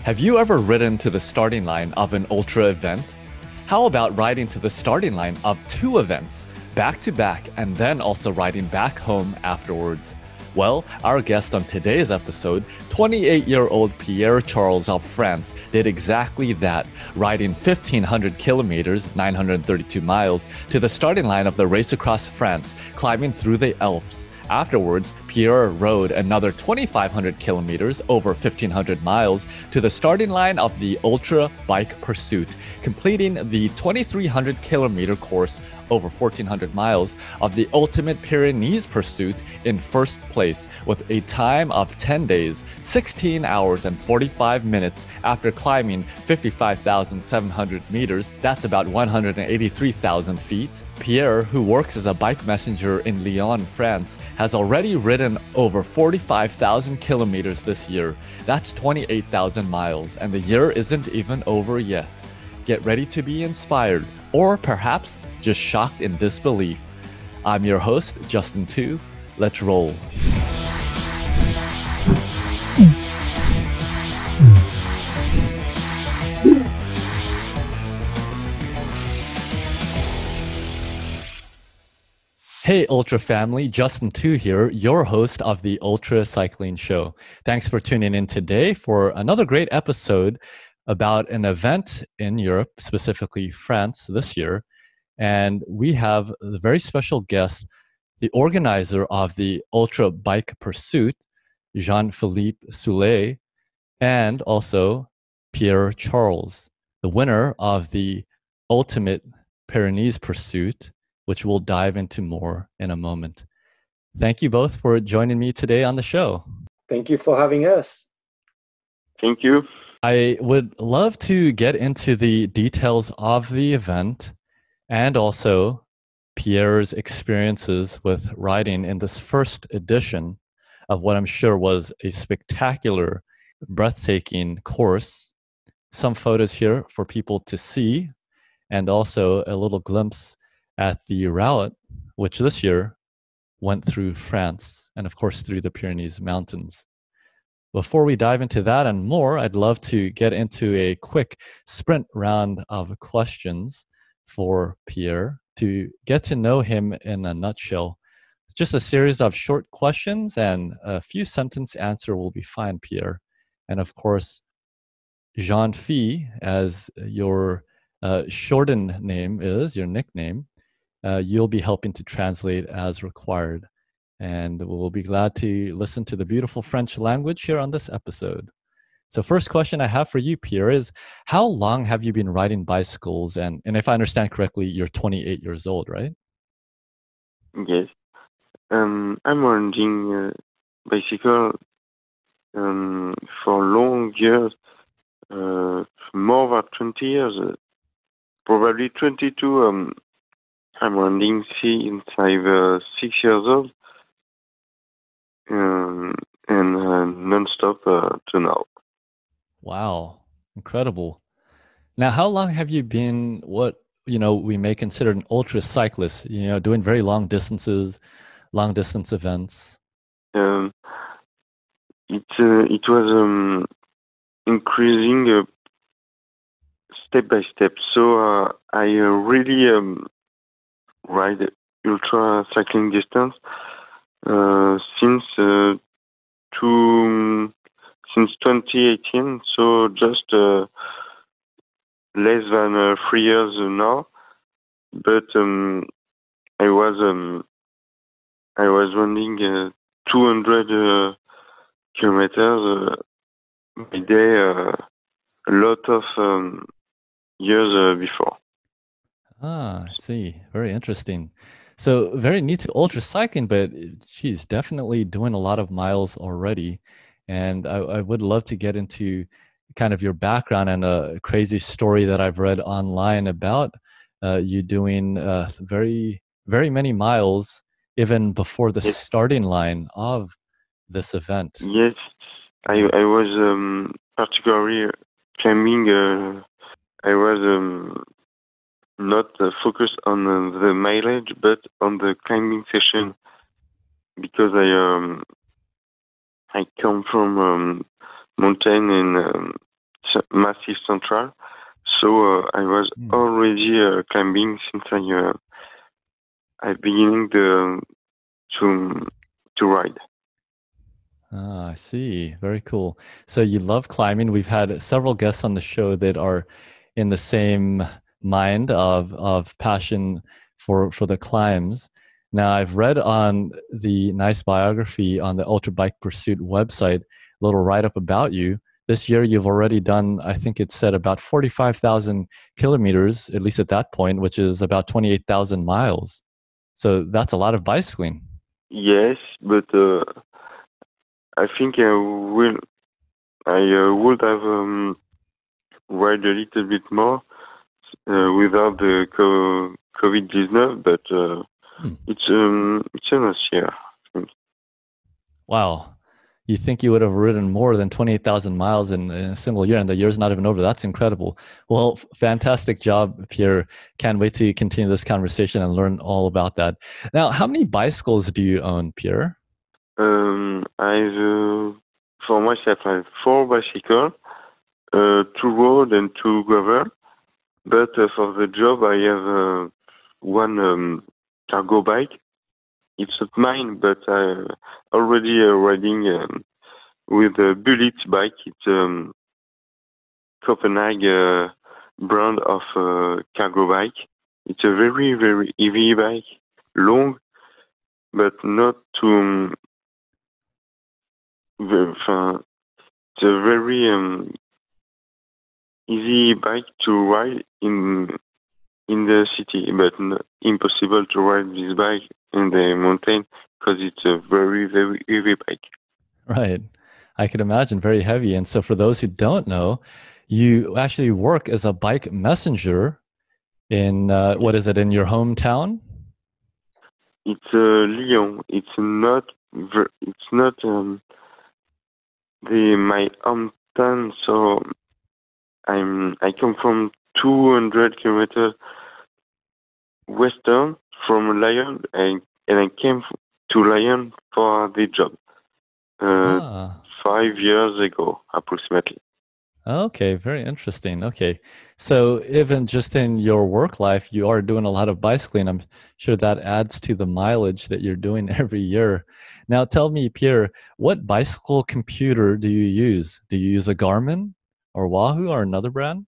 Have you ever ridden to the starting line of an ultra event? How about riding to the starting line of two events, back to back, and then also riding back home afterwards? Well, our guest on today's episode, 28-year-old Pierre Charles of France, did exactly that, riding 1,500 kilometers, 932 miles, to the starting line of the race across France, climbing through the Alps. Afterwards, Pierre rode another 2,500 kilometers, over 1,500 miles, to the starting line of the Ultra Bike Pursuit, completing the 2,300 kilometer course, over 1,400 miles, of the ultimate Pyrenees Pursuit in first place, with a time of 10 days, 16 hours and 45 minutes after climbing 55,700 meters. That's about 183,000 feet. Pierre, who works as a bike messenger in Lyon, France, has already ridden over 45,000 kilometers this year. That's 28,000 miles, and the year isn't even over yet. Get ready to be inspired, or perhaps just shocked in disbelief. I'm your host, Justin Tu. Let's roll. Hey, Ultra family, Justin Tu here, your host of the Ultracycling Show. Thanks for tuning in today for another great episode about an event in Europe, specifically France this year. And we have a very special guest, the organizer of the Ultra Bike Pursuit, Jean-Philippe Soulet, and also Pierre Charles, the winner of the Ultimate Pyrenees Pursuit, which we'll dive into more in a moment. Thank you both for joining me today on the show. Thank you for having us. Thank you. I would love to get into the details of the event and also Pierre's experiences with riding in this first edition of what I'm sure was a spectacular, breathtaking course. Some photos here for people to see, and also a little glimpse at the route, which this year went through France and of course through the Pyrenees Mountains. Before we dive into that and more, I'd love to get into a quick sprint round of questions for Pierre to get to know him in a nutshell. Just a series of short questions and a few sentence answer will be fine, Pierre. And of course, Jean-Phi, as your shortened name is, your nickname, you'll be helping to translate as required. And we'll be glad to listen to the beautiful French language here on this episode. So first question I have for you, Pierre, is how long have you been riding bicycles? And if I understand correctly, you're 28 years old, right? Yes. I'm riding bicycle for long years, more than 20 years, probably 22. I'm riding since I'm 6 years old, and non-stop to now. Wow, incredible. Now, how long have you been what, we may consider an ultra cyclist, doing very long distances, long distance events? It was increasing step by step. So I really ride ultra cycling distance since 2018. So just less than 3 years now. But I was running 200 kilometers by day a lot of years before. Ah, I see. Very interesting. So very neat to ultra cycling, but she's definitely doing a lot of miles already. And I would love to get into kind of your background and a crazy story that I've read online about you doing very, very many miles even before the Yes. starting line of this event. Yes, I was particularly climbing. I was not focused on the mileage, but on the climbing session, because I come from mountain in Massif Central. So I was already climbing since I beginning to ride. Ah, I see. Very cool. So you love climbing. We've had several guests on the show that are in the same mind of passion for the climbs. Now, I've read on the nice biography on the Ultra Bike Pursuit website, a little write-up about you. This year, you've already done, I think it said about 45,000 kilometers, at least at that point, which is about 28,000 miles. So that's a lot of bicycling. Yes, but I think I would have ride a little bit more without the COVID-19, but it's enough year. I think. Wow. You think you would have ridden more than 28,000 miles in a single year, and the year's not even over. That's incredible. Well, fantastic job, Pierre. Can't wait to continue this conversation and learn all about that. Now, how many bicycles do you own, Pierre? I've for myself I have 4 bicycles, 2 road and 2 gravel. But for the job I have one cargo bike. It's not mine, but I already riding with a bullet bike. It's Copenhagen brand of cargo bike. It's a very, very heavy bike, long, but not too. It's a very easy bike to ride in the city, but impossible to ride this bike in the mountain because it's a very, very heavy bike. Right. I can imagine very heavy. And so for those who don't know, you actually work as a bike messenger in, what is it, in your hometown? It's Lyon. It's not. It's not my hometown. So I come from 200 kilometers western from Lyon, and I came to Lyon for the job 5 years ago, approximately. Okay, very interesting. Okay. So even just in your work life, you are doing a lot of bicycling. I'm sure that adds to the mileage that you're doing every year. Now tell me, Pierre, what bicycle computer do you use? Do you use a Garmin or Wahoo or another brand?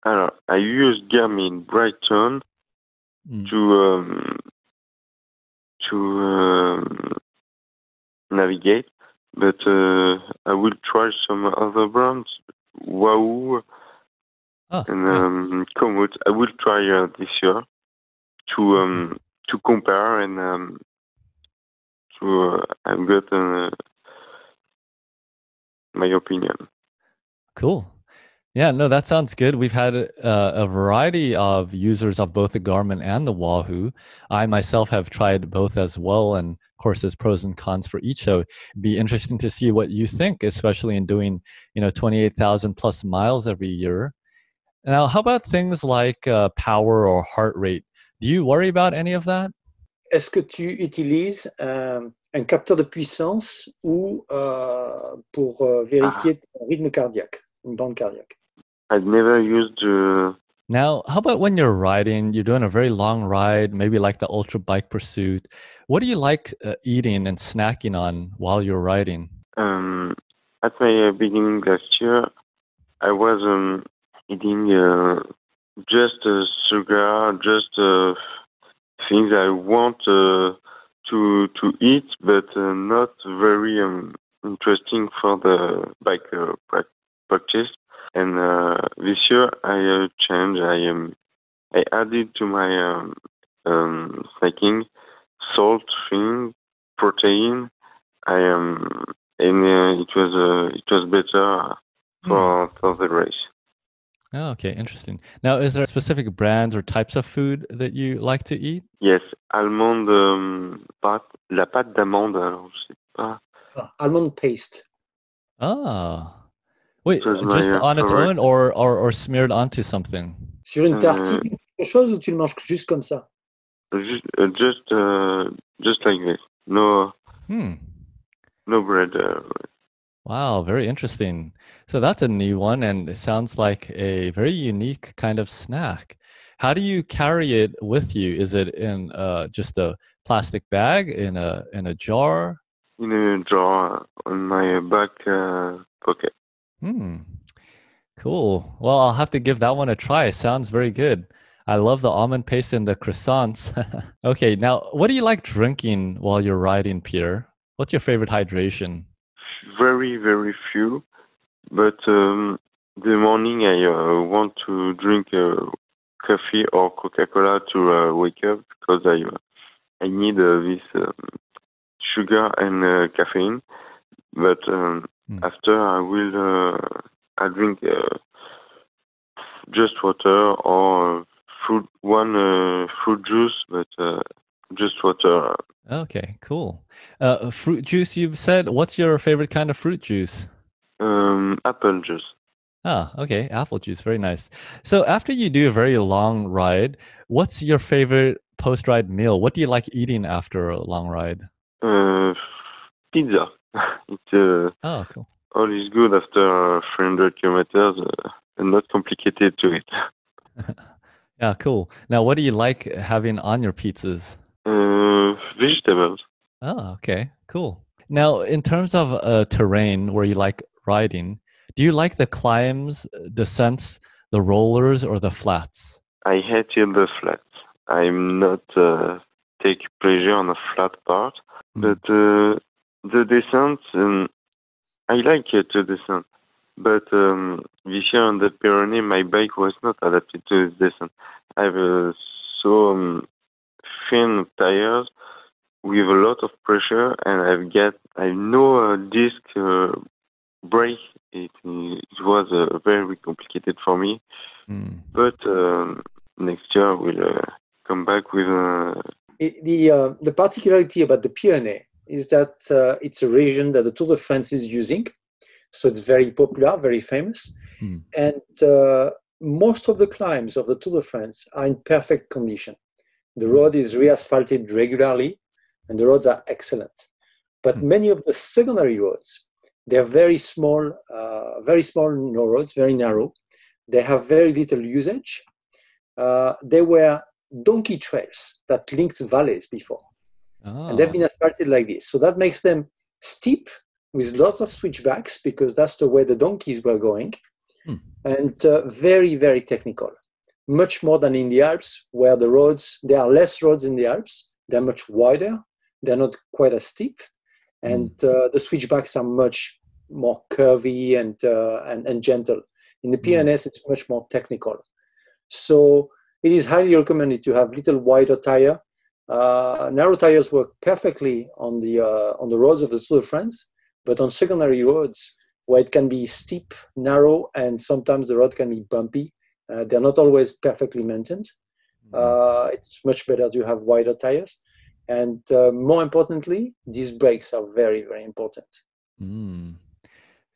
Alors, I use Garmin Brighton to navigate, but I will try some other brands, Wahoo and Komoot. I will try this year to compare and I've got my opinion. Cool. Yeah, no, that sounds good. We've had a variety of users of both the Garmin and the Wahoo. I myself have tried both as well, and of course, there's pros and cons for each. So, it'd be interesting to see what you think, especially in doing, 28,000 plus miles every year. Now, how about things like power or heart rate? Do you worry about any of that? Est-ce que tu utilises un capteur de puissance ou pour vérifier ton rythme cardiaque, une bande cardiaque? I've never used. Now, how about when you're riding, you're doing a very long ride, maybe like the Ultra Bike Pursuit. What do you like eating and snacking on while you're riding? At my beginning last year, I was eating just sugar, just things I want to eat, but not very interesting for the bike practice. And this year I changed. I added to my snacking salt, thing, protein. And it was better for the race. Oh, okay, interesting. Now, is there specific brands or types of food that you like to eat? Yes, almond pâte, la pâte d'amande. Alors, je sais pas. Almond paste. Ah, wait, It was just my on its favorite. own or smeared onto something? Sur une tartine, quelque chose, ou tu le manges juste comme ça? Just like this. No bread. Wow, very interesting. So that's a new one, and it sounds like a very unique kind of snack. How do you carry it with you? Is it in just a plastic bag, in a jar? In a jar on my back pocket. Hmm, cool. Well, I'll have to give that one a try. Sounds very good. I love the almond paste and the croissants. Okay, now what do you like drinking while you're riding, Pierre? What's your favorite hydration? Very, very few. But the morning I want to drink coffee or Coca-Cola to wake up because I need this sugar and caffeine. But Hmm. after I drink just water or fruit juice, but just water. Okay, cool. Fruit juice, you've said. What's your favorite kind of fruit juice? Apple juice. Ah, okay, apple juice, very nice. So after you do a very long ride, what's your favorite post-ride meal? What do you like eating after a long ride? Uh, Pizza. It's Oh, cool. all is good after 300 kilometers and not complicated to it. Yeah, cool. Now, what do you like having on your pizzas? Vegetables. Oh, okay, cool. Now, in terms of terrain where you like riding, do you like the climbs, descents, the rollers, or the flats? I hated the flat. I'm not take pleasure on the flat part, Hmm. but the descent, I like to descent. But this year on the Pyrenees, my bike was not adapted to this descent. I have so thin tires with a lot of pressure, and I no disc brake. It was very complicated for me. Hmm. But next year we'll come back with. The particularity about the Pyrenees is that it's a region that the Tour de France is using. So it's very popular, very famous. Hmm. And most of the climbs of the Tour de France are in perfect condition. The Hmm. road is re-asphalted regularly, and the roads are excellent. But Hmm. many of the secondary roads, they're very small no roads, very narrow. They have very little usage. They were donkey trails that linked valleys before, and they've Oh. been asphalted like this. So that makes them steep with lots of switchbacks because that's the way the donkeys were going, Hmm. and very, very technical. Much more than in the Alps, where the roads, there are less roads in the Alps. They're much wider. They're not quite as steep, Hmm. and the switchbacks are much more curvy and gentle. In the Hmm. Pyrenees, it's much more technical. So it is highly recommended to have little wider tire. Narrow tires work perfectly on the roads of the Tour de France, but on secondary roads where it can be steep, narrow, and sometimes the road can be bumpy, they're not always perfectly maintained. Hmm. It's much better to have wider tires. And more importantly, these brakes are very, very important. Hmm.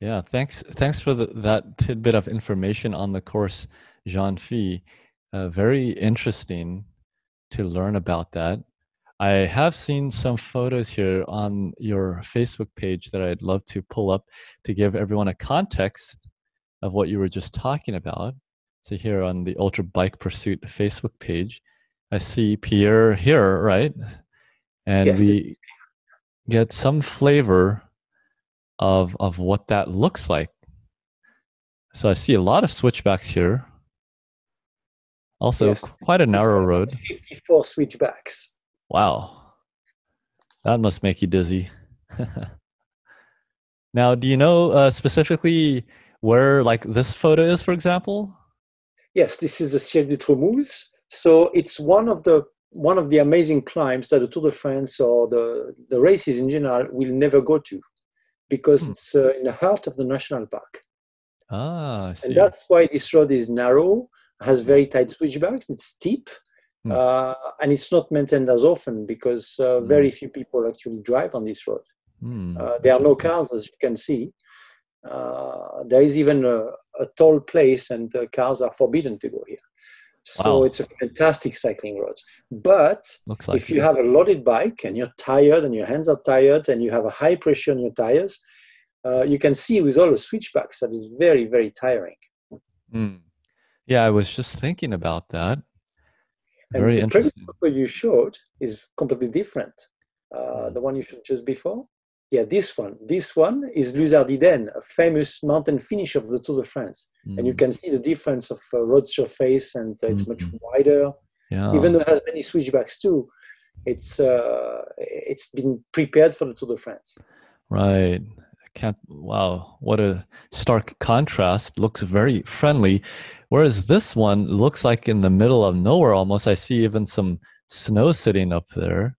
Yeah, thanks for that tidbit of information on the course, Jean-Phi. Very interesting to learn about that. I have seen some photos here on your Facebook page that I'd love to pull up to give everyone a context of what you were just talking about. So here on the Ultra Bike Pursuit Facebook page, I see Pierre here, right? And Yes, we get some flavor of what that looks like. So I see a lot of switchbacks here. Also, yes, quite a this is narrow about road. 54 switchbacks. Wow, that must make you dizzy. Now, do you know specifically where like this photo is, for example? Yes, this is the Cirque du Tremousse. So it's one of the amazing climbs that the Tour de France or the races in general will never go to because Hmm. it's in the heart of the national park. Ah, I And see. that's why this road is narrow, has Hmm. very tight switchbacks, it's steep, Hmm. and it's not maintained as often because Hmm. very few people actually drive on this road. There are no Interesting. cars, as you can see. There is even a toll place, and cars are forbidden to go here. So Wow, it's a fantastic cycling road. But looks like if it. you have a loaded bike and you're tired and your hands are tired and you have a high pressure on your tires, you can see with all the switchbacks that is very, very tiring. Mm. Yeah, I was just thinking about that. And Very the previous interesting. photo you showed is completely different. Mm. The one you showed just before. Yeah, this one. This one is Ridden, a famous mountain finish of the Tour de France. And you Mm. can see the difference of road surface, and it's much Mm. wider. Yeah, Even though it has many switchbacks too, it's been prepared for the Tour de France. right. Wow, what a stark contrast. Looks very friendly. Whereas this one looks like in the middle of nowhere almost. I see even some snow sitting up there.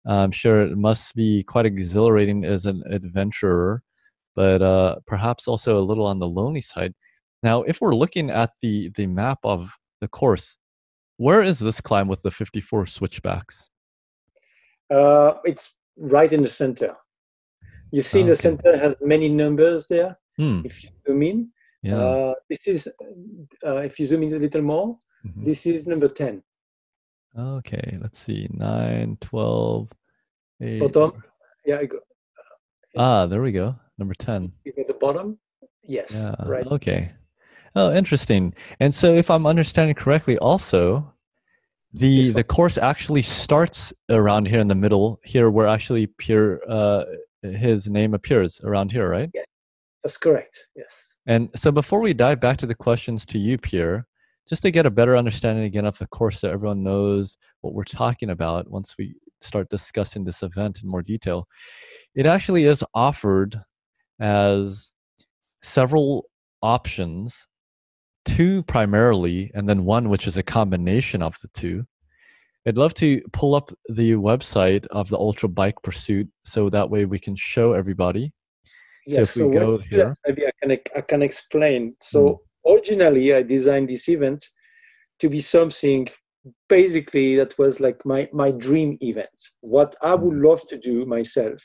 I'm sure it must be quite exhilarating as an adventurer, but perhaps also a little on the lonely side. Now, if we're looking at the map of the course, where is this climb with the 54 switchbacks? It's right in the center. You see, in the Okay. center has many numbers there. Hmm. If you zoom in, Yeah. this is if you zoom in a little more, Mhm. this is number 10. Okay. Let's see. 9, 12, 8. Bottom, yeah, Ah, there we go. Number 10. you go to the bottom. Yes, Yeah. right. Okay. Oh, interesting. And so if I'm understanding correctly, also, This the one. course actually starts around here in the middle, here where actually Pierre his name appears around here, right? Yes, that's correct. Yes. And so before we dive back to the questions to you, Pierre, just to get a better understanding again of the course so everyone knows what we're talking about once we start discussing this event in more detail, it actually is offered as several options, two primarily, and then one which is a combination of the two. I'd love to pull up the website of the Ultra Bike Pursuit so that way we can show everybody. So Yes. if we So when go you do that, here, maybe I can explain. hmm, So originally, I designed this event to be something basically that was like my dream event, what I would hmm, love to do myself.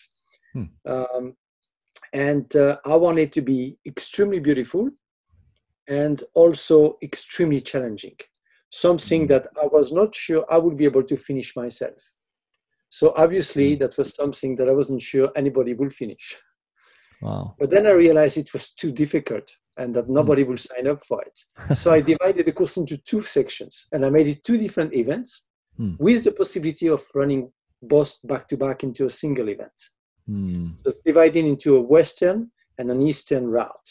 hmm, Um, and I want it to be extremely beautiful and also extremely challenging. Something hmm, that I was not sure I would be able to finish myself. So obviously, hmm. that was something that I wasn't sure anybody would finish. Wow. But then I realized it was too difficult and that Hmm. nobody will sign up for it. So I divided the course into two sections, and I made it two different events Hmm, with the possibility of running both back to back into a single event. hmm. So it's divided into a western and an eastern route.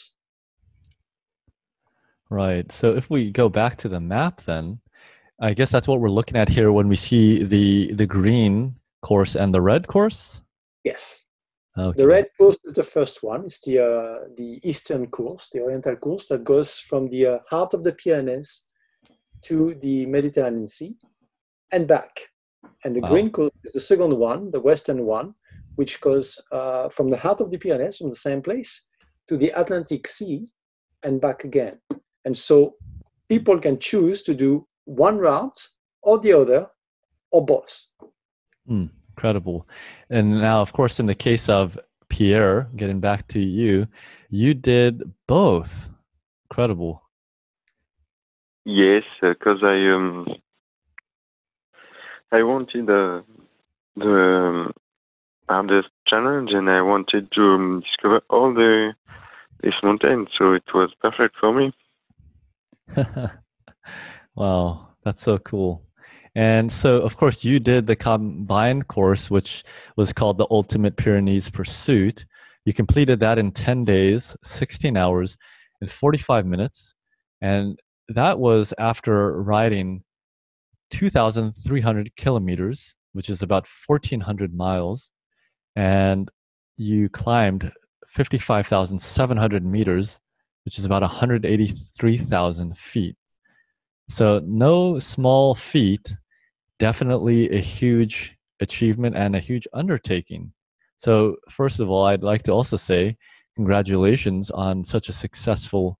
Right. So if we go back to the map, then I guess that's what we're looking at here when we see the green course and the red course. Yes. The Okay. red course is the first one. It's the eastern course, the oriental course that goes from the heart of the Pyrenees to the Mediterranean Sea and back. And the Wow. green course is the second one, the western one, which goes from the heart of the Pyrenees, from the same place, to the Atlantic Sea and back again. And so people can choose to do one route or the other or both. Incredible. And now, of course, in the case of Pierre, getting back to you, you did both. Incredible. Yes, because I wanted the hardest challenge, and I wanted to discover all this mountain, so it was perfect for me. Wow, that's so cool. And so, of course, you did the combined course, which was called the Ultimate Pyrenees Pursuit. You completed that in 10 days, 16 hours, and 45 minutes. And that was after riding 2,300 kilometers, which is about 1,400 miles. And you climbed 55,700 meters, which is about 183,000 feet. So, no small feat, definitely a huge achievement and a huge undertaking. So, first of all, I'd like to also say congratulations on such a successful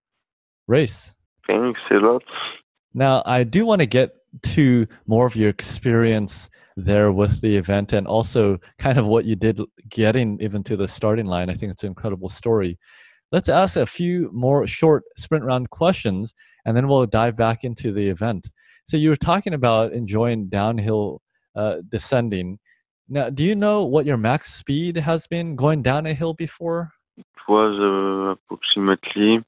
race. Thanks a lot. Now, I do want to get to more of your experience there with the event and also kind of what you did getting even to the starting line. I think it's an incredible story. Let's ask a few more short sprint round questions, and then we'll dive back into the event. So you were talking about enjoying downhill descending. Now, do you know what your max speed has been going down a hill before? it was approximately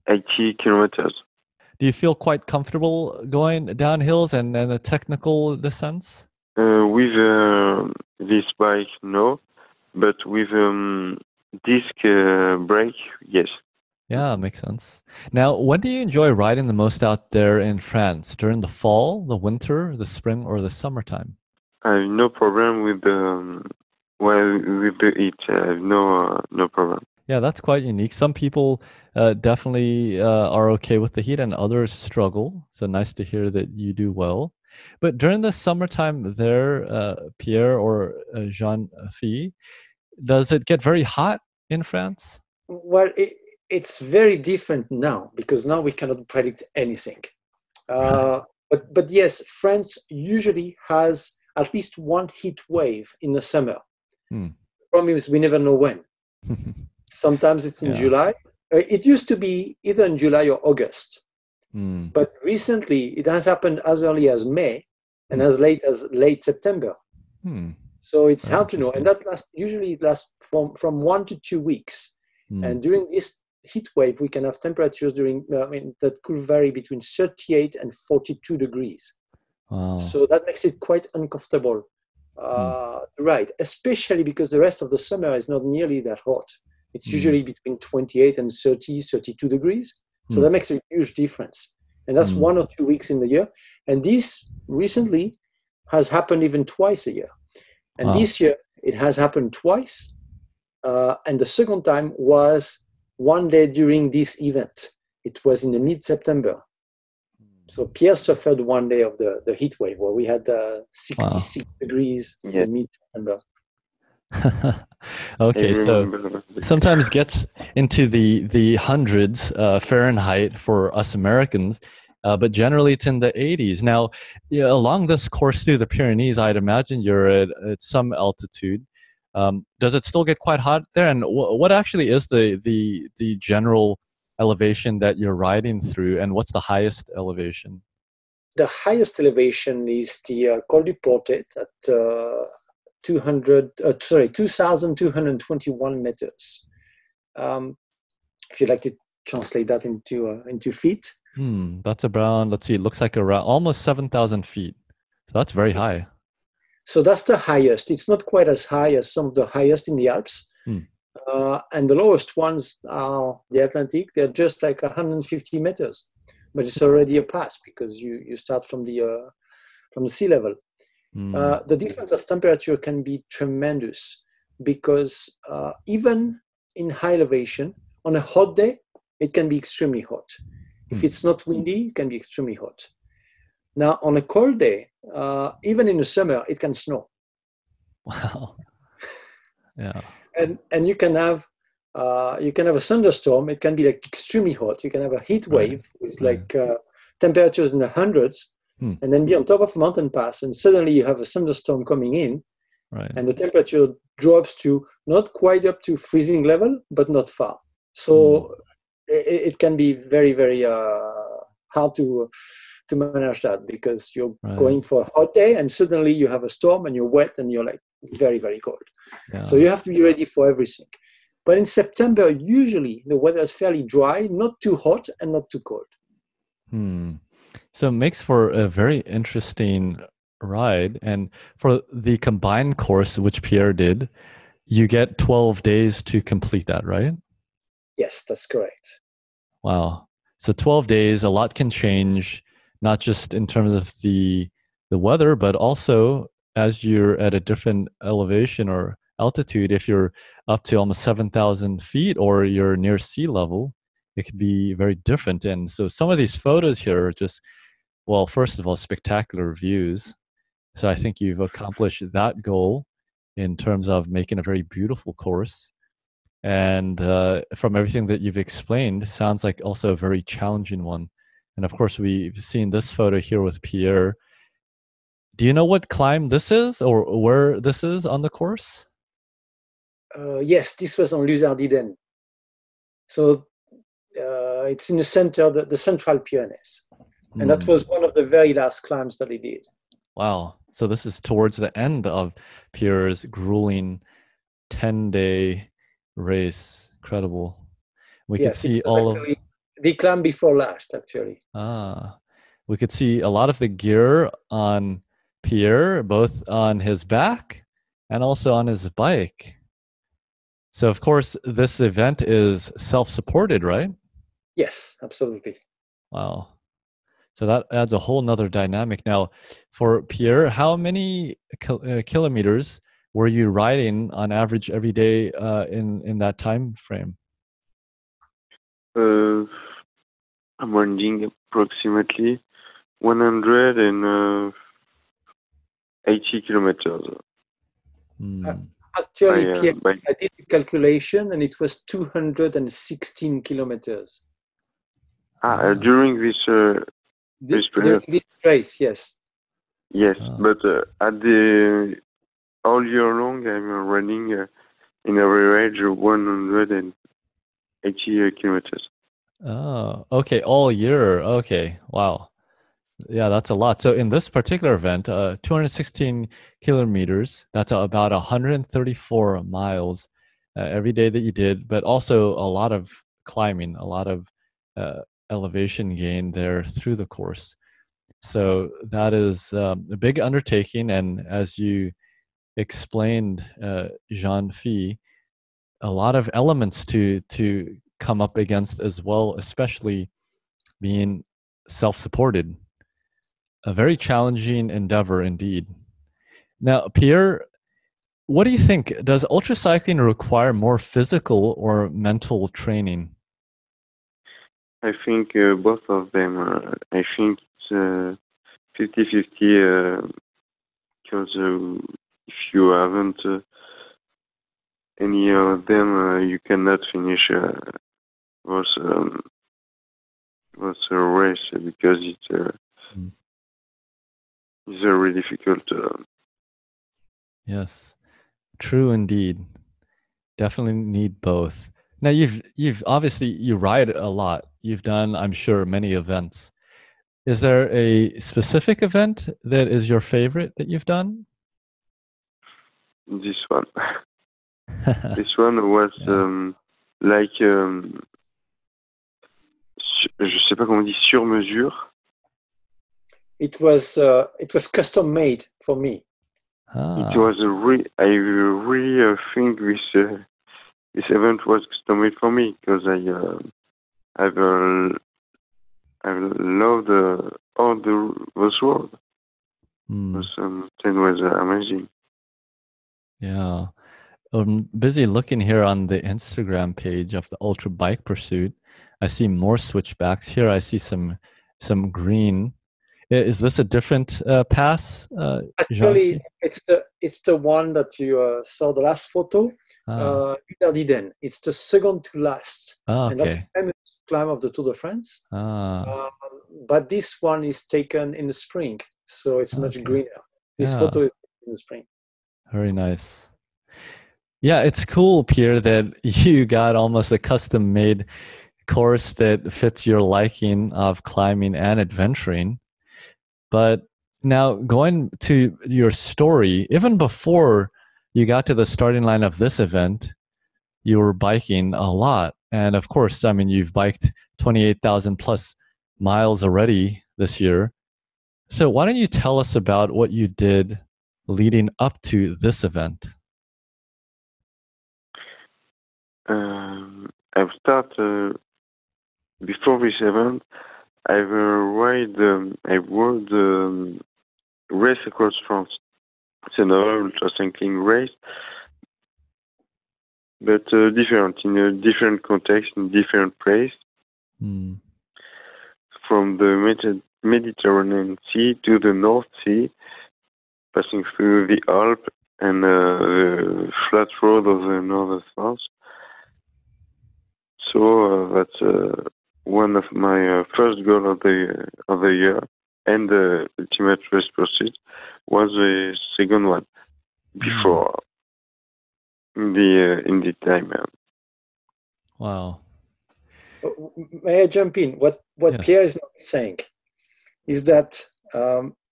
80 kilometers. Do you feel quite comfortable going down hills and the technical descents? With this bike, no, but with disc brake, yes. Yeah, makes sense. Now, when do you enjoy riding the most out there in France? During the fall, the winter, the spring, or the summertime? I have no problem with with the heat. I have no problem. Yeah, that's quite unique. Some people definitely are okay with the heat and others struggle. So nice to hear that you do well. But during the summertime there, Pierre or Jean-Philippe, does it get very hot in France? Well, it's very different now because now we cannot predict anything. Right. But yes, France usually has at least one heat wave in the summer. Hmm. The problem is we never know when. Sometimes it's in Yeah. July. It used to be either in July or August. Hmm. But recently it has happened as early as May and as late as late September. Hmm. So it's Very hard to know. And interesting. usually it lasts from 1 to 2 weeks. Hmm. And during this heat wave, we can have temperatures that could vary between 38 and 42 degrees. Wow. So that makes it quite uncomfortable to ride, especially because the rest of the summer is not nearly that hot. It's usually between 28 and 30, 32 degrees. So that makes a huge difference. And that's 1 or 2 weeks in the year. And this recently has happened even twice a year. And Wow. this year it has happened twice. And the second time was one day during this event. It was in the mid-September. So Pierre suffered one day of the heat wave where we had 66 degrees in mid-September. Okay, so sometimes gets into the hundreds Fahrenheit for us Americans, but generally it's in the 80s. Now, along this course through the Pyrenees, I'd imagine you're at some altitude. Does it still get quite hot there? And what actually is the general elevation that you're riding through, and what's the highest elevation? The highest elevation is the Col du Portet at 2,221 meters. If you'd like to translate that into feet. That's around, let's see, it looks like around almost 7,000 feet. So that's very high. So that's the highest. It's not quite as high as some of the highest in the Alps. And the lowest ones are the Atlantic. They're just like 150 meters. But it's already a pass because you start from the sea level. The difference of temperature can be tremendous because even in high elevation, on a hot day, it can be extremely hot. If it's not windy, it can be extremely hot. Now, on a cold day, even in the summer, it can snow. Wow. Yeah. And you can have a thunderstorm. It can be like extremely hot. You can have a heat wave with like temperatures in the hundreds, and then be on top of a mountain pass, and suddenly you have a thunderstorm coming in, and the temperature drops to not quite up to freezing level, but not far. So it can be very, very hard to manage that because you're going for a hot day, and suddenly you have a storm, and you're wet, and you're like very, very cold. Yeah. So you have to be ready for everything. But in September, usually the weather is fairly dry, not too hot and not too cold. So it makes for a very interesting ride. And for the combined course, which Pierre did, you get 12 days to complete that, right? Yes, that's correct. Wow. So 12 days, a lot can change, not just in terms of the weather, but also as you're at a different elevation or altitude. If you're up to almost 7,000 feet or you're near sea level, it could be very different. And so some of these photos here are just, well, first of all, spectacular views. So I think you've accomplished that goal in terms of making a very beautiful course. And from everything that you've explained, it sounds like also a very challenging one. And of course, we've seen this photo here with Pierre. Do you know what climb this is or where this is on the course? Yes, this was on Luzardiden. So it's in the center, the central Pyrenees. And that was one of the very last climbs that he did. Wow. So this is towards the end of Pierre's grueling 10-day race. Incredible. We could Yes, it see was all of actually the climb before last, actually. we could see a lot of the gear on Pierre, both on his back and also on his bike. So of course this event is self-supported, right? Yes, absolutely. Wow. So that adds a whole nother dynamic. Now, for Pierre, how many kilometers were you riding on average every day in that time frame? I'm running approximately 180 kilometers. Actually, Pierre, I did the calculation and it was 216 kilometers. During this during this race, yes. Yes, but at the all year long, I'm running in average 180 kilometers. Oh, okay, all year. Okay, wow. Yeah, that's a lot. So in this particular event, 216 kilometers, that's about 134 miles every day that you did, but also a lot of climbing, a lot of elevation gain there through the course. So that is a big undertaking. And as you explained, Jean-Phi, a lot of elements to come up against as well, especially being self-supported. A very challenging endeavor indeed. Now, Pierre, what do you think? Does ultracycling require more physical or mental training? I think both of them. I think it's 50-50 because if you haven't any of them, you cannot finish this race because it's very difficult. Yes, true indeed. Definitely need both. Now you've obviously you ride a lot. You've done, I'm sure, many events. Is there a specific event that is your favorite that you've done? This one. This one was like je sais pas comment on dit, sur mesure. It was custom made for me. It was I really think this event was custom made for me because I've loved all this world. It was amazing. Yeah. I'm busy looking here on the Instagram page of the Ultra Bike Pursuit. I see more switchbacks here. I see some green. Is this a different pass? Actually, it's the one that you saw the last photo. Ridden. It's the second to last, and that's the famous climb of the Tour de France. But this one is taken in the spring, so it's much greener. This photo is in the spring. Very nice. Yeah, it's cool, Pierre, that you got almost a custom-made course that fits your liking of climbing and adventuring. But now going to your story, even before you got to the starting line of this event, you were biking a lot. And of course, I mean, you've biked 28,000 plus miles already this year. So why don't you tell us about what you did leading up to this event? I've started before this event. I rode the race across France. It's another ultracycling race, but different in a different context, in different place. From the Mediterranean Sea to the North Sea, passing through the Alps and the flat road of the northern France. So that's one of my first goals of the year, and the ultimate race pursuit was the second one before in the time. Wow. May I jump in? What yes. Pierre is not saying is that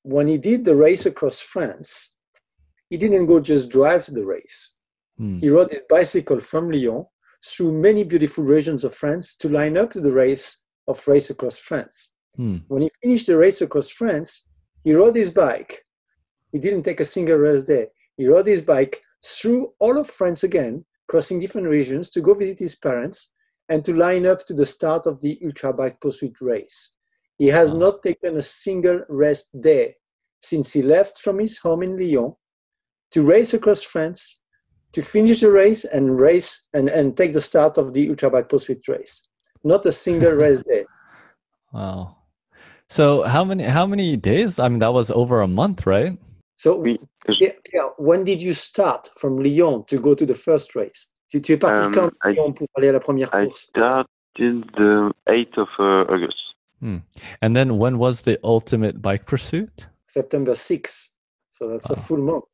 when he did the race across France, he didn't go just drive to the race. He rode his bicycle from Lyon through many beautiful regions of France to line up to the race across France. When he finished the race across France, he rode his bike. He didn't take a single rest day. He rode his bike through all of France again, crossing different regions to go visit his parents and to line up to the start of the Ultra Bike Pursuit race. He has not taken a single rest day since he left from his home in Lyon to race across France, to finish the race and take the start of the Ultra Bike Pursuit race. Not a single rest day. Wow. So how many days? I mean, that was over a month, right? So, when did you start from Lyon to go to the first race? Tu es parti quand Lyon pour aller à la première course? I started the 8th of August. And then when was the ultimate bike pursuit? September 6th. So that's a full month.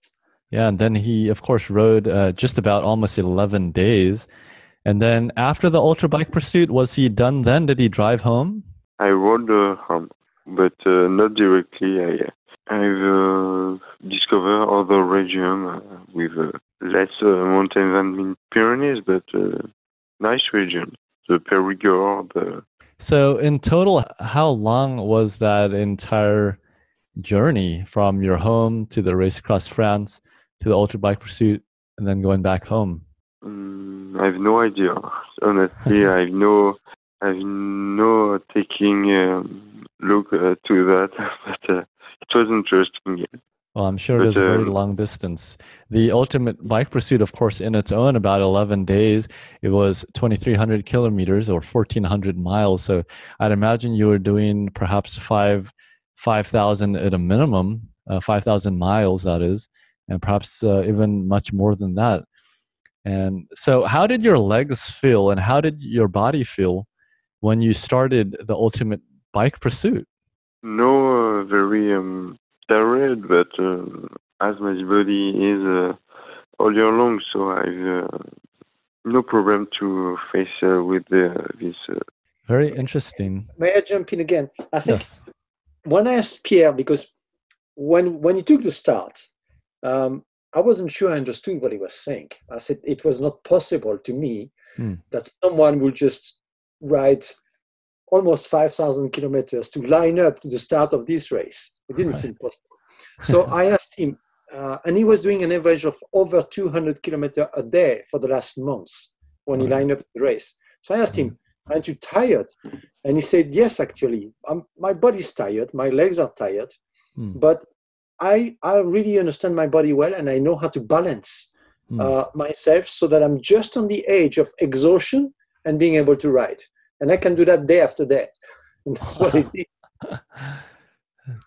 Yeah, and then he, of course, rode just about almost 11 days. And then after the ultra bike pursuit, was he done then? Did he drive home? I rode home, but not directly. I've discovered other regions with less mountains than in Pyrenees, but nice region. The Périgord. So in total, how long was that entire journey from your home to the race across France to the ultra bike pursuit and then going back home? I have no idea. Honestly, I've no taking look to that, but it was interesting. Well, I'm sure it is a very long distance. The ultimate bike pursuit, of course, in its own, about 11 days, it was 2,300 kilometers or 1,400 miles. So I'd imagine you were doing perhaps 5,000 at a minimum, 5,000 miles, that is, and perhaps even much more than that. And so how did your legs feel and how did your body feel when you started the ultimate bike pursuit? No, very tired, but as my body is all year long, so I've no problem to face with this. Very interesting. May I jump in again? I think when I asked Pierre, because when he took the start, I wasn't sure I understood what he was saying. I said it was not possible to me that someone would just ride almost 5,000 kilometers to line up to the start of this race. It didn't seem possible. So I asked him, and he was doing an average of over 200 kilometers a day for the last months when he lined up the race. So I asked him, aren't you tired? And he said, yes, actually. My body's tired, my legs are tired, but I really understand my body well, and I know how to balance myself so that I'm just on the edge of exhaustion and being able to ride. And I can do that day after day. And that's what it is.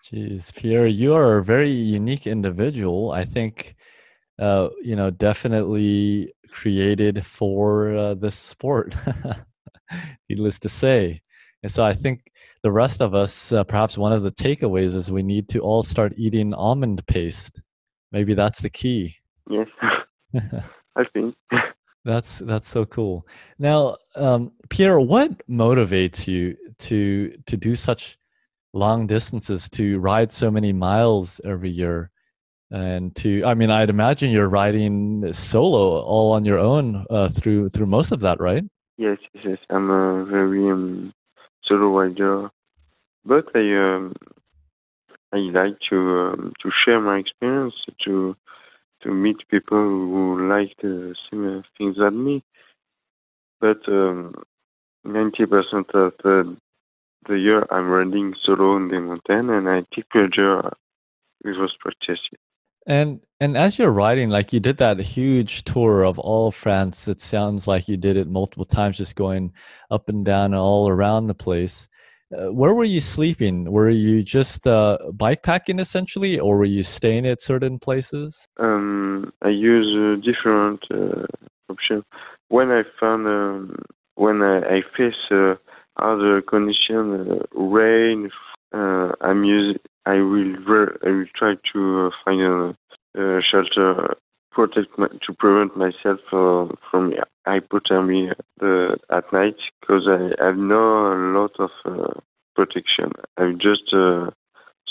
Jeez, Pierre, you are a very unique individual. I think, definitely created for this sport, needless to say. And so I think the rest of us, perhaps one of the takeaways is we need to all start eating almond paste. Maybe that's the key. Yes, I think. That's so cool. Now, Pierre, what motivates you to do such long distances, to ride so many miles every year? And I'd imagine you're riding solo all on your own through most of that, right? Yes. I'm a very solo rider, but I like to share my experience, to meet people who like the same things as me. But 90% of the year I'm riding solo in the mountain, and I take pleasure with those practices. And as you're riding, like you did that huge tour of all France, it sounds like you did it multiple times, just going up and down and all around the place. Where were you sleeping? Were you just bikepacking essentially, or were you staying at certain places? I use different options. When I found when I face other conditions, rain, I will try to find a shelter to prevent myself from hypothermia at night, because I have no lot of protection. I'm just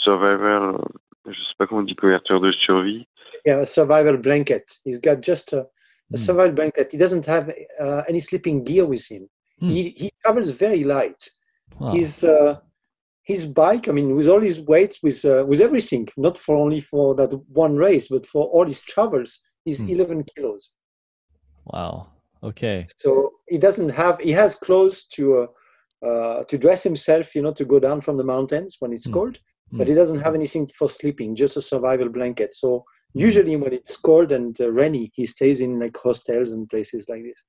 survival. Je sais pas comment on dit, couverture de survie. Yeah, a survival blanket. He's got just a a survival blanket. He doesn't have any sleeping gear with him. He travels very light. Wow. His bike, I mean, with all his weight, with everything, not for only for that one race, but for all his travels, is 11 kilos. Wow. Okay. So he has clothes to dress himself, to go down from the mountains when it's cold, but he doesn't have anything for sleeping, just a survival blanket. So usually when it's cold and rainy, he stays in like hostels and places like this.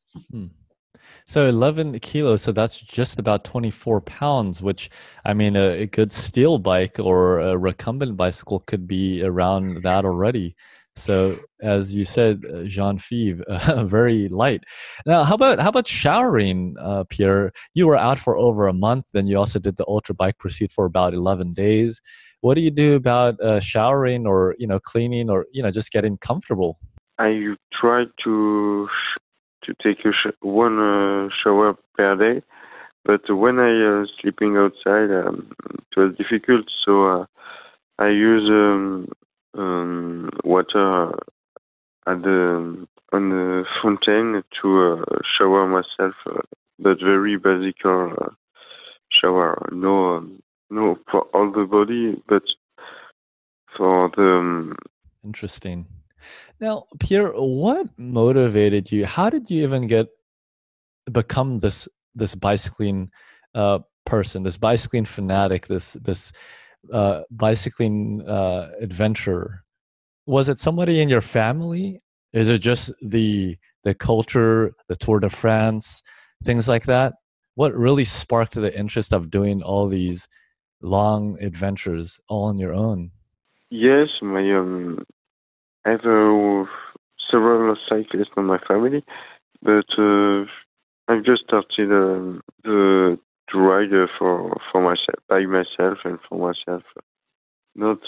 So 11 kilos, so that's just about 24 pounds, which, I mean, a good steel bike or a recumbent bicycle could be around that already. So as you said, Jean-Philippe, very light. Now, how about showering, Pierre? You were out for over a month, then you also did the Ultra Bike Pursuit for about 11 days. What do you do about showering or, cleaning or, just getting comfortable? I try to take one shower per day, but when I sleeping outside, it was difficult. So I use water on the fountain to shower myself, but very basic shower. No for all the body, but for the. Interesting. Now, Pierre, what motivated you? How did you even become this bicycling person, this bicycling fanatic, this bicycling adventurer? Was it somebody in your family? Is it just the culture, the Tour de France, things like that? What really sparked the interest of doing all these long adventures all on your own? Yes, I have several cyclists in my family, but I've just started to ride for myself, by myself, and for myself, not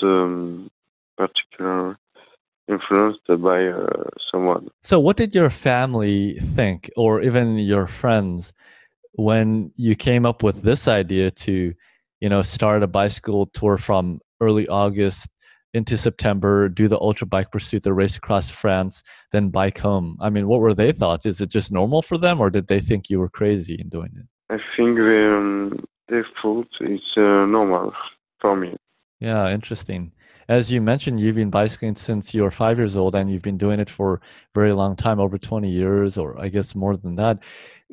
particular influenced by someone. So, what did your family think, or even your friends, when you came up with this idea to, start a bicycle tour from early August into September, do the Ultra Bike Pursuit, the race across France, then bike home? I mean, what were their thoughts? Is it just normal for them, or did they think you were crazy in doing it? I think they thought it's normal for me. Yeah, interesting. As you mentioned, you've been bicycling since you were 5 years old, and you've been doing it for a very long time, over 20 years, or I guess more than that.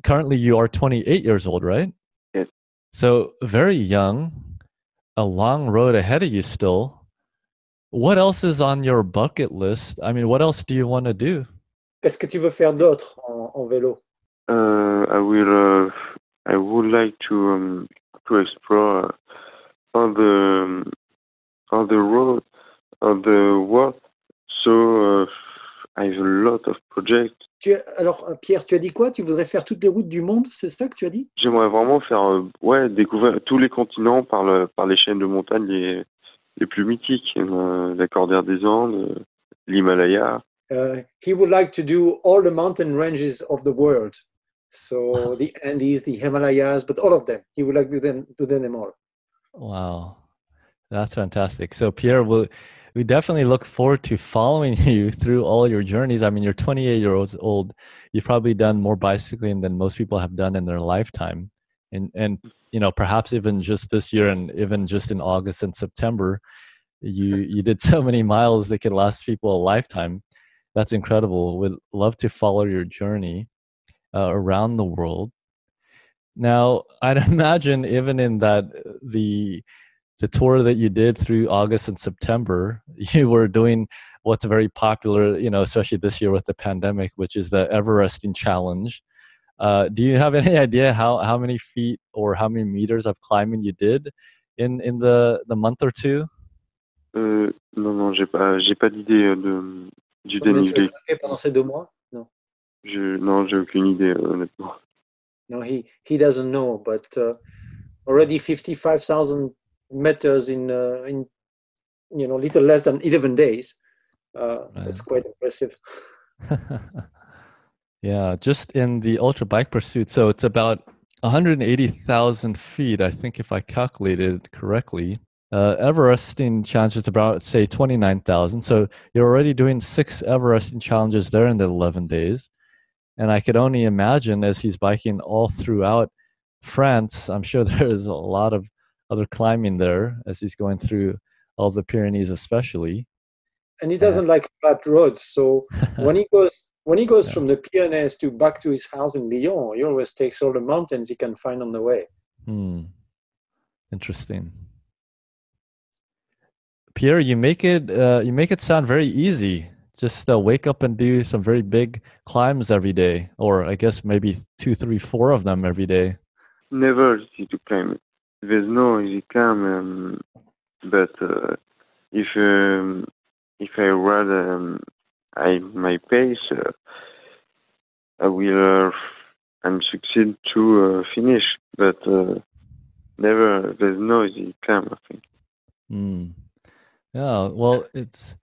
Currently, you are 28 years old, right? Yes. So very young, a long road ahead of you still. What else is on your bucket list? I mean, what else do you want to do? Qu'est-ce que tu veux faire d'autre en vélo? I would like to explore all the road of the world. So I have a lot of projects. Alors, Pierre, tu as dit quoi? Tu voudrais faire toutes les routes du monde, c'est ça que tu as dit? J'aimerais vraiment faire, découvrir tous les continents par les chaînes de montagne les plus mythiques, la Cordillère des Andes, l'Himalaya. He would like to do all the mountain ranges of the world. So the Andes, the Himalayas, but all of them. He would like to do them all. Wow, that's fantastic. So Pierre, we definitely look forward to following you through all your journeys. I mean, you're 28 years old. You've probably done more bicycling than most people have done in their lifetime. And perhaps even just this year, and even just in August and September, you did so many miles that could last people a lifetime. That's incredible. We'd love to follow your journey around the world. Now, I'd imagine even in that the tour that you did through August and September, you were doing what's very popular, especially this year with the pandemic, which is the Everesting challenge. Do you have any idea how many feet or how many meters of climbing you did in the month or two? Non, j'ai pas d'idée du dénivelé. Pendant ces 2 mois? Non. Non, j'ai aucune idée, honnêtement. No, he doesn't know, but already 55,000 meters in little less than 11 days. That's quite impressive. Yeah, just in the Ultra Bike Pursuit. So it's about 180,000 feet, I think, if I calculated correctly. Everesting challenge is about, say, 29,000. So you're already doing 6 Everesting challenges there in the 11 days. And I could only imagine as he's biking all throughout France, I'm sure there's a lot of other climbing there as he's going through all the Pyrenees, especially. And he doesn't like flat roads. So when he goes Yeah. from the Pyrenees to back to his house in Lyon, he always takes all the mountains he can find on the way. Interesting. Pierre, you make it sound very easy. Just wake up and do some very big climbs every day, or I guess maybe 2, 3, 4 of them every day. Never easy to climb. There's no easy climb, but if I ride my pace, I will succeed to finish. But never, there's no easy climb, I think. Yeah, well, it's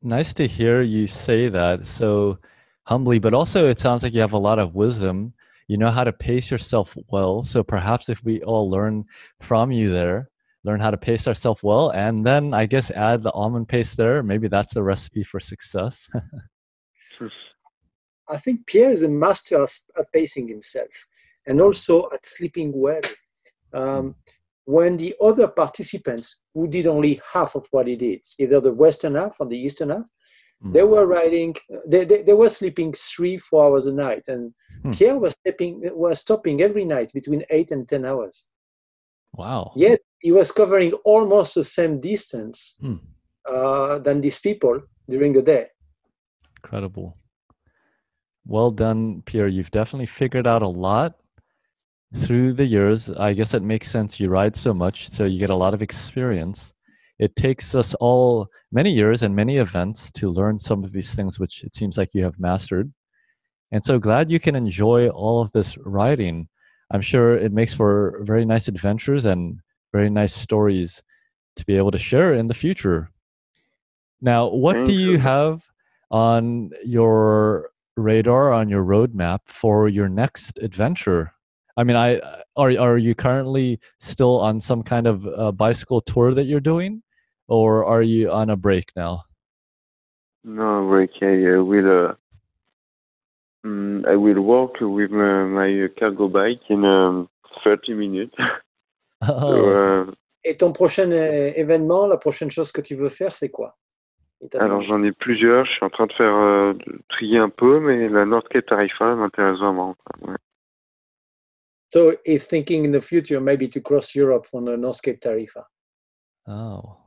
nice to hear you say that so humbly, but also it sounds like you have a lot of wisdom. You know how to pace yourself well. So perhaps if we all learn from you there, learn how to pace ourselves well, and then I guess add the almond paste there, maybe that's the recipe for success. I think Pierre is a master at pacing himself and also at sleeping well. When the other participants who did only half of what he did, either the western half or the eastern half, they were riding, they were sleeping 3-4 hours a night. And Pierre was stopping every night between 8 and 10 hours. Wow. Yet he was covering almost the same distance than these people during the day. Incredible. Well done, Pierre. You've definitely figured out a lot through the years. I guess it makes sense. You ride so much, so you get a lot of experience. It takes us all many years and many events to learn some of these things, which it seems like you have mastered. And so glad you can enjoy all of this riding. I'm sure it makes for very nice adventures and very nice stories to be able to share in the future. Now, what do you have on your radar, on your roadmap for your next adventure? I mean, are you currently still on some kind of bicycle tour that you're doing, or are you on a break now? No break. I will walk with my cargo bike in 30 minutes. Et ton prochain événement, la prochaine chose que tu veux faire, c'est quoi? Alors j'en ai plusieurs. Je suis en train de faire trier un peu, mais la North Cape Tarifa m'intéresse vraiment. Ouais. So he's thinking in the future maybe to cross Europe on the North Cape Tarifa. Oh,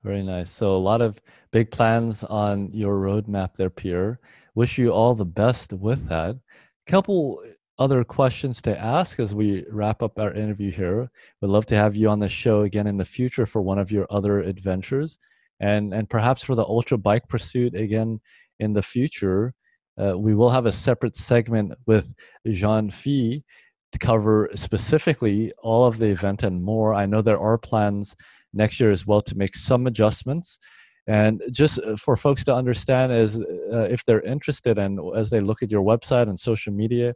very nice. So a lot of big plans on your roadmap there, Pierre. Wish you all the best with that. Couple other questions to ask as we wrap up our interview here. We'd love to have you on the show again in the future for one of your other adventures, and perhaps for the Ultra Bike Pursuit again in the future. We will have a separate segment with Jean-Phi to cover specifically all of the event and more. I know there are plans next year as well to make some adjustments. And just for folks to understand, as if they're interested and as they look at your website and social media,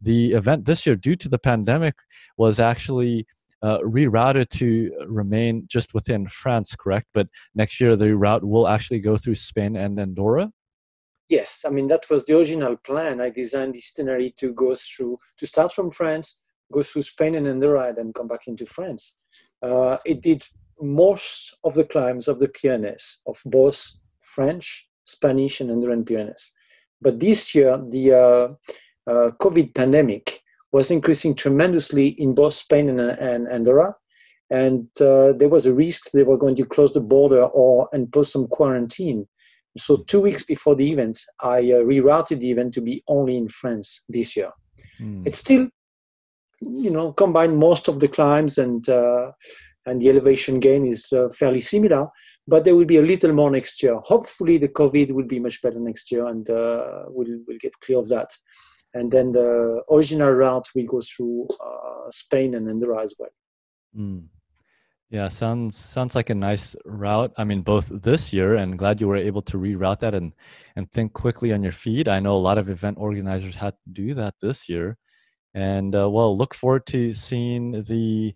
the event this year, due to the pandemic, was actually rerouted to remain just within France, correct? But next year, the route will actually go through Spain and Andorra? Yes, I mean, that was the original plan. I designed the itinerary to start from France, go through Spain and Andorra, and then come back into France. It did most of the climbs of the Pyrenees, of both French, Spanish, and Andorran Pyrenees. But this year, the COVID pandemic was increasing tremendously in both Spain and Andorra. And there was a risk they were going to close the border or impose some quarantine. So 2 weeks before the event, I rerouted the event to be only in France this year. It's still, combined most of the climbs and the elevation gain is fairly similar, but there will be a little more next year. Hopefully the COVID will be much better next year and we'll get clear of that. And then the original route will go through Spain and Andorra as well. Yeah, sounds like a nice route. I mean, both this year, and glad you were able to reroute that and think quickly on your feet. I know a lot of event organizers had to do that this year. And well, look forward to seeing the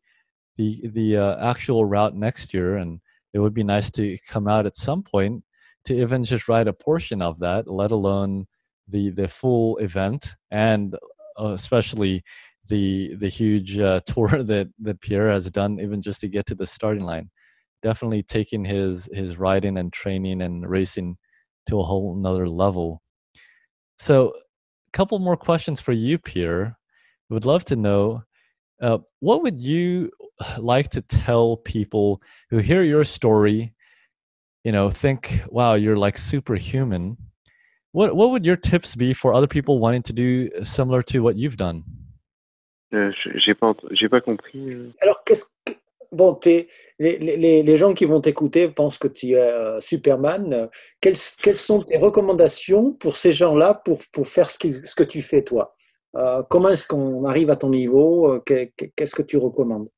the actual route next year, and it would be nice to come out at some point to even just ride a portion of that, let alone the full event, and especially the huge tour that Pierre has done, even just to get to the starting line. Definitely taking his riding and training and racing to a whole nother level. So, a couple more questions for you, Pierre. Would love to know, what would you like to tell people who hear your story, think, wow, you're like superhuman. What would your tips be for other people wanting to do similar to what you've done? J'ai pas compris. Alors, bon, les gens qui vont t'écouter pensent que tu es Superman. Quelles sont tes recommandations pour ces gens-là pour faire ce que tu fais, toi? Comment est-ce qu'on arrive à ton niveau? Qu'est-ce que tu recommandes?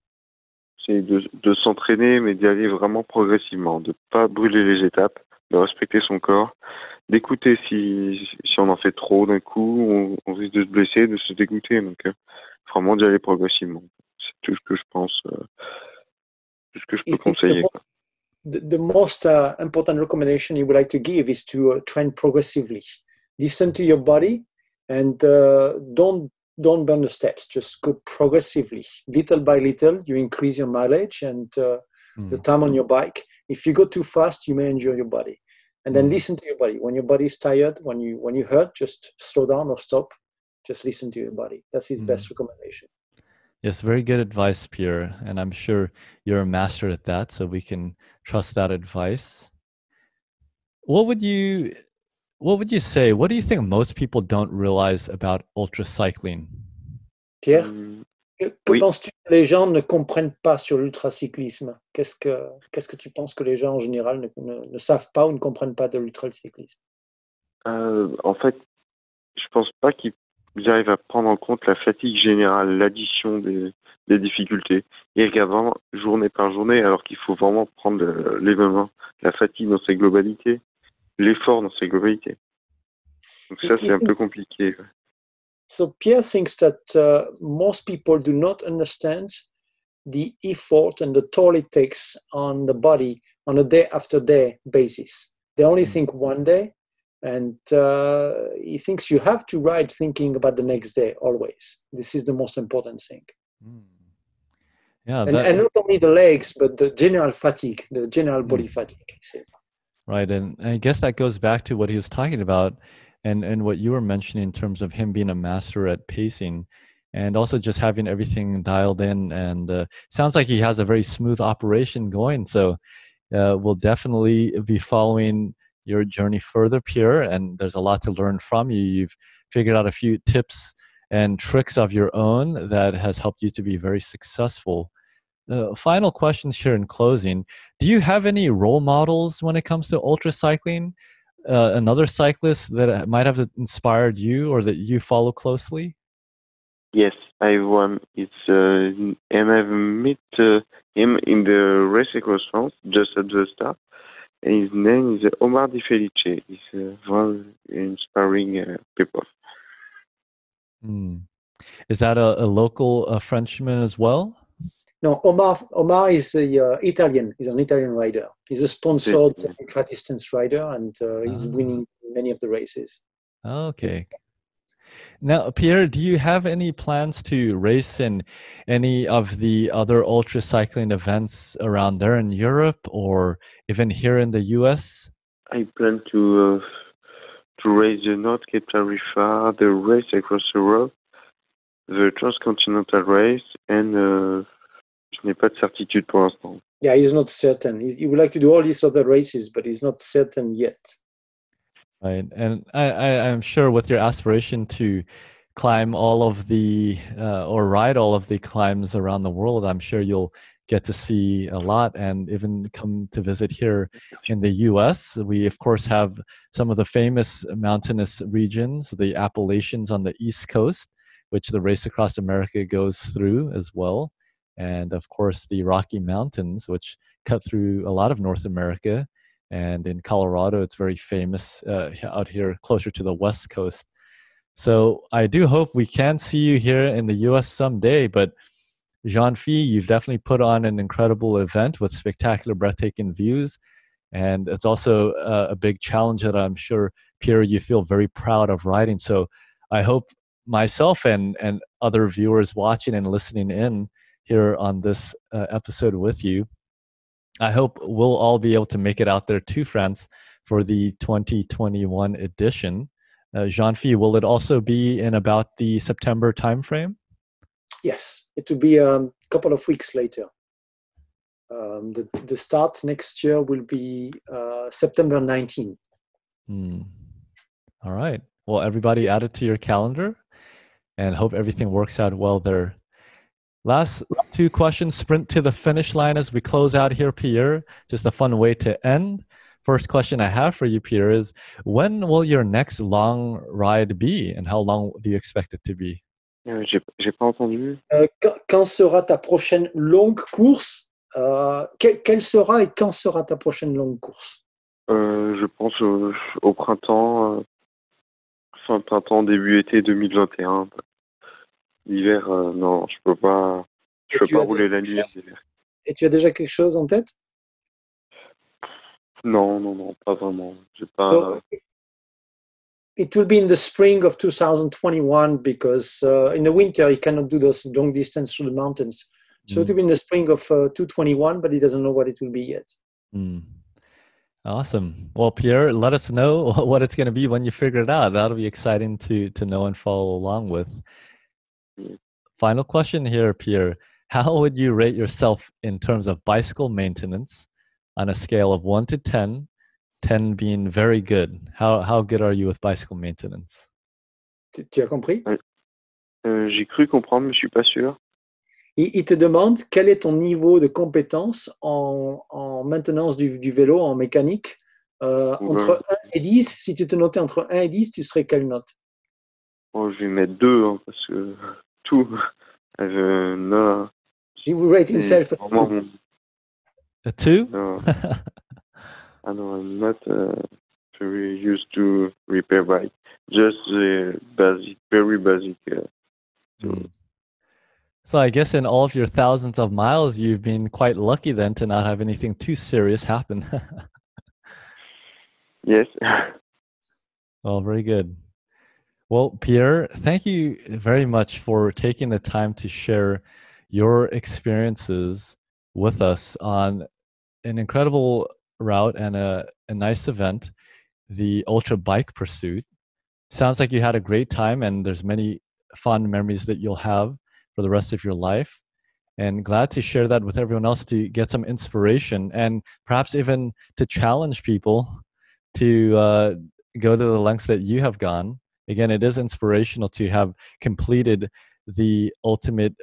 C'est de s'entraîner, mais d'y aller vraiment progressivement, de pas brûler les étapes, de respecter son corps, d'écouter si on en fait trop d'un coup, on risque de se blesser, de se dégoûter. Donc, vraiment d'y aller progressivement. C'est tout ce que je pense, tout ce que je peux conseiller. The most important recommendation you would like to give is to train progressively. Listen to your body and don't burn the steps. Just go progressively. Little by little, you increase your mileage and the time on your bike. If you go too fast, you may injure your body. And then listen to your body. When your body is tired, when you hurt, just slow down or stop. Just listen to your body. That's his best recommendation. Yes, very good advice, Pierre. And I'm sure you're a master at that, so we can trust that advice. What would you say? What do you think most people don't realize about ultracycling? Pierre, que penses-tu que les gens ne comprennent pas sur l'ultracyclisme? Qu'est-ce que tu penses que les gens en général ne savent pas ou ne comprennent pas de l'ultracyclisme? En fait, je pense pas qu'ils arrivent à prendre en compte la fatigue générale, l'addition des difficultés. Ils regardent vraiment journée par journée, alors qu'il faut vraiment prendre l'événement, la fatigue dans sa globalité, l'effort dans sa globalité. Donc ça, c'est un peu compliqué. So Pierre thinks that most people do not understand the effort and the toll it takes on the body on a day after day basis. They only think one day, and he thinks you have to ride thinking about the next day always. This is the most important thing. Yeah, and not only the legs, but the general fatigue, the general body fatigue, he says. Right, and I guess that goes back to what he was talking about and what you were mentioning in terms of him being a master at pacing and also just having everything dialed in. And sounds like he has a very smooth operation going. So we'll definitely be following your journey further, Pierre, and there's a lot to learn from you. You've figured out a few tips and tricks of your own that has helped you to be very successful. Final questions here in closing. Do you have any role models when it comes to ultracycling? Another cyclist that might have inspired you or that you follow closely? Yes, I have one. And I've met him in the race across France, just at the start. And his name is Omar Di Felice. He's very inspiring people. Is that a local Frenchman as well? No, Omar is Italian. He's an Italian rider. He's a sponsored ultra-distance rider, and he's winning many of the races. Okay. Now, Pierre, do you have any plans to race in any of the other ultracycling events around there in Europe or even here in the US? I plan to race the North Cape Tarifa, the race across Europe, the transcontinental race, and je n'ai pas de certitude pour l'instant. Yeah, he's not certain. He would like to do all these other races, but he's not certain yet. Right, and I'm sure with your aspiration to climb all of the or ride all of the climbs around the world, I'm sure you'll get to see a lot and even come to visit here in the US. We, of course, have some of the famous mountainous regions, the Appalachians on the East Coast, which the Race Across America goes through as well. And of course, the Rocky Mountains, which cut through a lot of North America. And in Colorado, it's very famous out here closer to the West Coast. So I do hope we can see you here in the US someday. But Jean-Philippe, you've definitely put on an incredible event with spectacular, breathtaking views. And it's also a big challenge that I'm sure, Pierre, you feel very proud of riding. So I hope myself and other viewers watching and listening in here on this episode with you, I hope we'll all be able to make it out there to France for the 2021 edition. Jean-Philippe, will it also be in about the September timeframe? Yes, it will be a couple of weeks later. The start next year will be September 19. All right. Well, everybody add it to your calendar and hope everything works out well there. Last two questions, sprint to the finish line as we close out here, Pierre. Just a fun way to end. First question I have for you, Pierre, is when will your next long ride be and how long do you expect it to be? J'ai pas entendu. Quand sera ta prochaine longue course? Quelle sera et quand sera ta prochaine longue course? Je pense au printemps, fin printemps, début été 2021. L'hiver, non, je peux pas rouler la nuit l'hiver. Et tu as déjà quelque chose en tête? Non, pas vraiment. J'ai pas. So, it will be in the spring of 2021 because in the winter he cannot do those long distance through the mountains. So it will be in the spring of 2021, but he doesn't know what it will be yet. Awesome. Well, Pierre, let us know what it's going to be when you figure it out. That'll be exciting to know and follow along with. Final question here, Pierre. How would you rate yourself in terms of bicycle maintenance on a scale of 1 to 10, 10 being very good? How good are you with bicycle maintenance? Tu as compris? J'ai cru comprendre, mais je suis pas sûr. Il te demande quel est ton niveau de compétence en maintenance du vélo, en mécanique. Entre 1 et 10, si tu te notais entre 1 et 10, tu serais quelle note? Je vais mettre 2, hein, parce que tout. Non. He will rate himself a 2? No. I know I'm not very used to repair bike. Just the basic, very basic. So I guess in all of your thousands of miles, you've been quite lucky then to not have anything too serious happen. Yes. Well, very good. Well, Pierre, thank you very much for taking the time to share your experiences with us on an incredible route and a nice event, the Ultra Bike Pursuit. Sounds like you had a great time and there's many fond memories that you'll have for the rest of your life. And glad to share that with everyone else to get some inspiration and perhaps even to challenge people to go to the lengths that you have gone. Again, it is inspirational to have completed the ultimate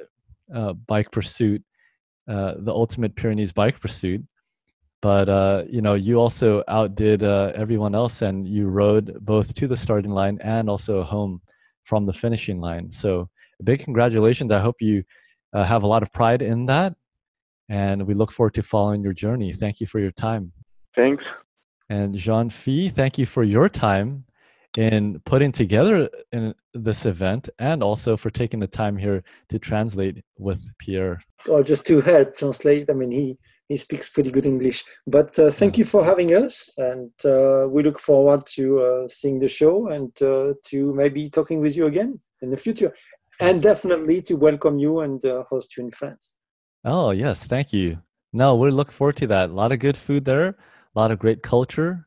bike pursuit, the ultimate Pyrenees bike pursuit. But, you also outdid everyone else and you rode both to the starting line and also home from the finishing line. So a big congratulations. I hope you have a lot of pride in that. And we look forward to following your journey. Thank you for your time. Thanks. And Jean-Philippe, thank you for your time in putting together in this event and also for taking the time here to translate with Pierre. Oh, just to help translate. I mean, he speaks pretty good English. But thank you for having us. And we look forward to seeing the show and to maybe talking with you again in the future. And definitely to welcome you and host you in France. Oh, yes. Thank you. No, we look forward to that. A lot of good food there, a lot of great culture,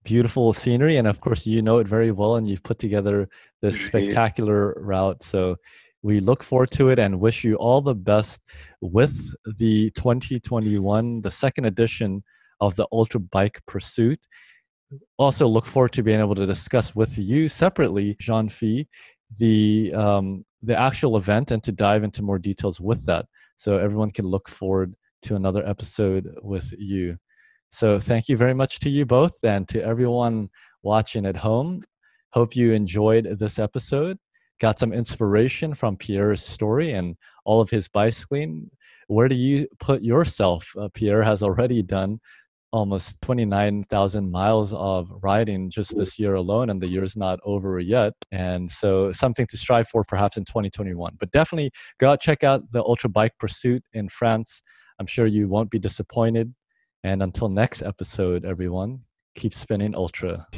beautiful scenery. And of course, you know it very well and you've put together this spectacular route. So we look forward to it and wish you all the best with the 2021, the second edition of the Ultra Bike Pursuit. Also look forward to being able to discuss with you separately, Jean-Philippe, the actual event and to dive into more details with that. So everyone can look forward to another episode with you. So thank you very much to you both and to everyone watching at home. Hope you enjoyed this episode, got some inspiration from Pierre's story and all of his bicycling. Where do you put yourself? Pierre has already done almost 29,000 miles of riding just this year alone, and the year's not over yet. And so something to strive for perhaps in 2021. But definitely go out, check out the Ultra Bike Pursuit in France. I'm sure you won't be disappointed. And until next episode, everyone, keep spinning Ultra.